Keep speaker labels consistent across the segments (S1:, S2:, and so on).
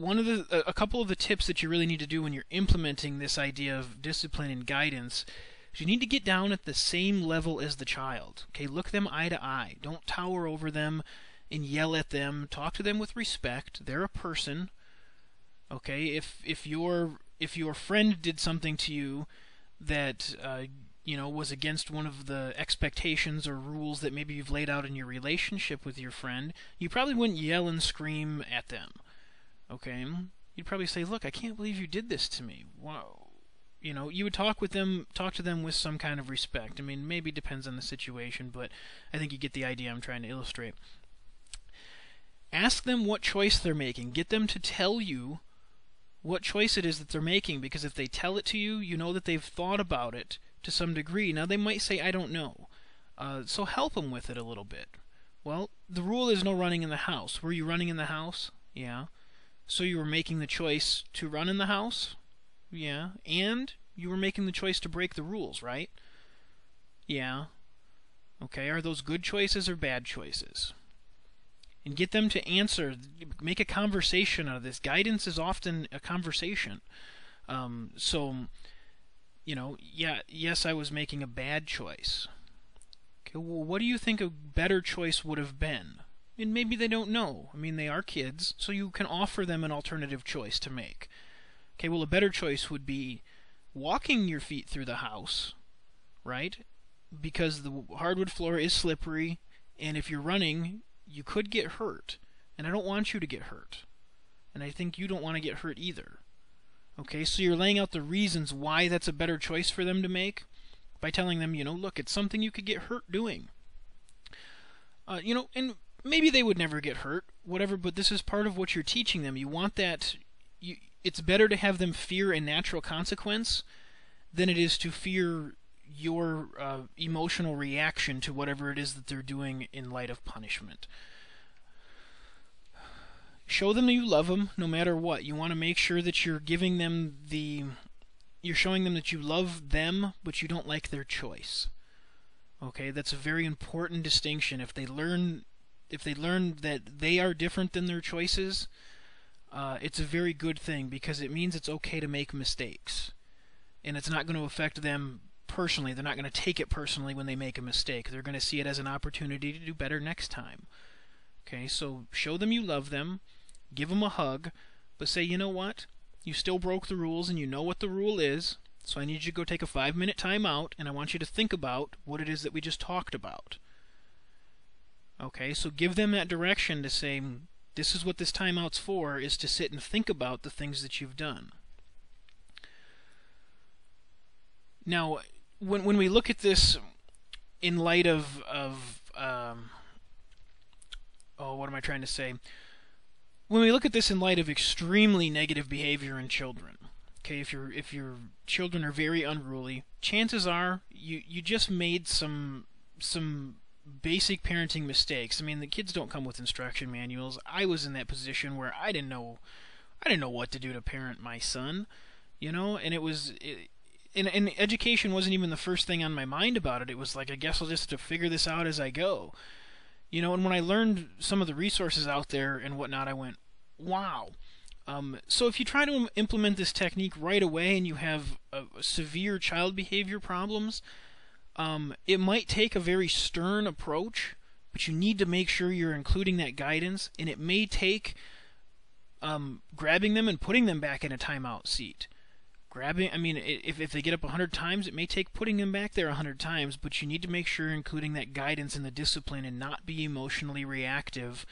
S1: a couple of the tips that you really need to do when you're implementing this idea of discipline and guidance is you need to get down at the same level as the child. Okay, look them eye to eye. Don't tower over them and yell at them. Talk to them with respect. They're a person. Okay, if your friend did something to you that was against one of the expectations or rules that maybe you've laid out in your relationship with your friend, you probably wouldn't yell and scream at them. Okay, you'd probably say, "Look, I can't believe you did this to me." Wow. You would talk to them with some kind of respect. I mean, maybe it depends on the situation, but I think you get the idea I'm trying to illustrate. Ask them what choice they're making. Get them to tell you what choice it is that they're making, because if they tell it to you, you know that they've thought about it to some degree. Now, they might say, "I don't know." So help them with it a little bit. Well, the rule is no running in the house. Were you running in the house? Yeah. So you were making the choice to run in the house? Yeah. And you were making the choice to break the rules, right? Yeah. Okay, are those good choices or bad choices? And get them to answer. Make a conversation out of this. Guidance is often a conversation. Yes, I was making a bad choice. Okay, well, what do you think a better choice would have been? And maybe they don't know. I mean, they are kids, so you can offer them an alternative choice to make. Okay, well, a better choice would be walking your feet through the house, right? Because the hardwood floor is slippery, and if you're running, you could get hurt. And I don't want you to get hurt. And I think you don't want to get hurt either. Okay, so you're laying out the reasons why that's a better choice for them to make by telling them, look, it's something you could get hurt doing. And maybe they would never get hurt, whatever, but this is part of what you're teaching them. You want that. It's better to have them fear a natural consequence than it is to fear your emotional reaction to whatever it is that they're doing in light of punishment. Show them that you love them no matter what. You want to make sure that you're giving them you're showing them that you love them, but you don't like their choice. Okay, that's a very important distinction. If they learn that they are different than their choices, it's a very good thing, because it means it's okay to make mistakes. And it's not going to affect them personally. They're not going to take it personally when they make a mistake. They're going to see it as an opportunity to do better next time. Okay, so show them you love them, give them a hug, but say, you know what? You still broke the rules and you know what the rule is, so I need you to go take a 5-minute time out, and I want you to think about what it is that we just talked about. Okay, so give them that direction to say, this is what this timeout's for, is to sit and think about the things that you've done. Now, when we look at this in light of what am I trying to say? When we look at this in light of extremely negative behavior in children, okay, if your children are very unruly, chances are you just made some basic parenting mistakes. I mean, the kids don't come with instruction manuals. I was in that position where I didn't know what to do to parent my son, and and education wasn't even the first thing on my mind about it. It was like, I guess I'll just have to figure this out as I go. And when I learned some of the resources out there and whatnot, I went, wow. So if you try to implement this technique right away and you have severe child behavior problems, it might take a very stern approach, but you need to make sure you're including that guidance, and it may take grabbing them and putting them back in a timeout seat. If they get up 100 times, it may take putting them back there 100 times, but you need to make sure you're including that guidance and the discipline and not be emotionally reactive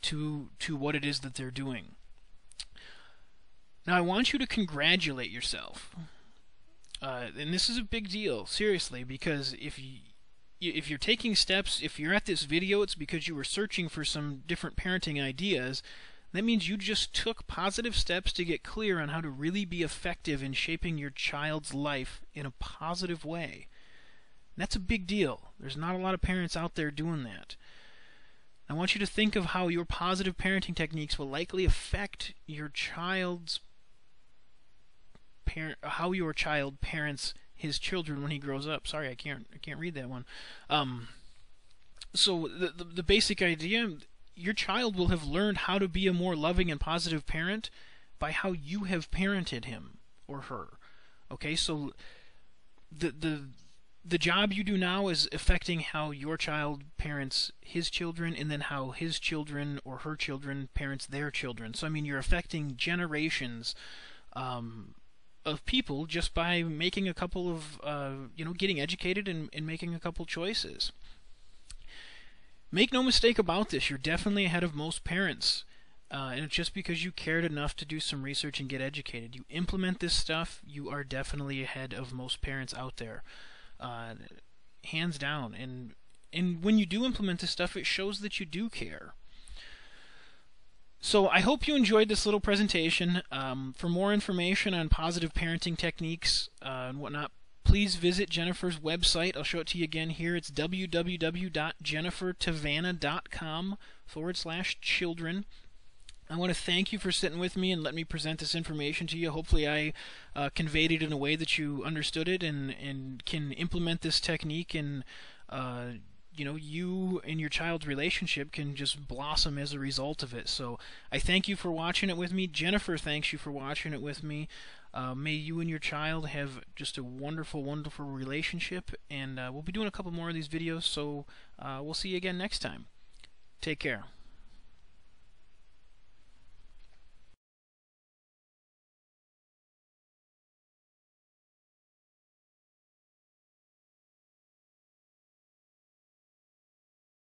S1: to what it is that they're doing. Now, I want you to congratulate yourself. And this is a big deal, seriously, because if you're taking steps, if you're at this video, it's because you were searching for some different parenting ideas. That means you just took positive steps to get clear on how to really be effective in shaping your child's life in a positive way. And that's a big deal. There's not a lot of parents out there doing that. I want you to think of how your positive parenting techniques will likely affect your child's how your child parents his children when he grows up. Sorry, I can't read that one. So the basic idea, your child will have learned how to be a more loving and positive parent by how you have parented him or her. Okay, so the job you do now is affecting how your child parents his children, and then how his children or her children parents their children. So I mean, you're affecting generations of people just by making a couple of getting educated and making a couple choices. Make no mistake about this, you're definitely ahead of most parents. And it's just because you cared enough to do some research and get educated. You implement this stuff, you are definitely ahead of most parents out there. Hands down. And when you do implement this stuff, it shows that you do care. So I hope you enjoyed this little presentation. For more information on positive parenting techniques and whatnot, please visit Jennifer's website. I'll show it to you again here. It's www.jennifertavana.com/children. I want to thank you for sitting with me and letting me present this information to you. Hopefully I conveyed it in a way that you understood it and can implement this technique, and you and your child's relationship can just blossom as a result of it. So I thank you for watching it with me. Jennifer thanks you for watching it with me. May you and your child have just a wonderful, wonderful relationship, and we'll be doing a couple more of these videos, so we'll see you again next time. Take care.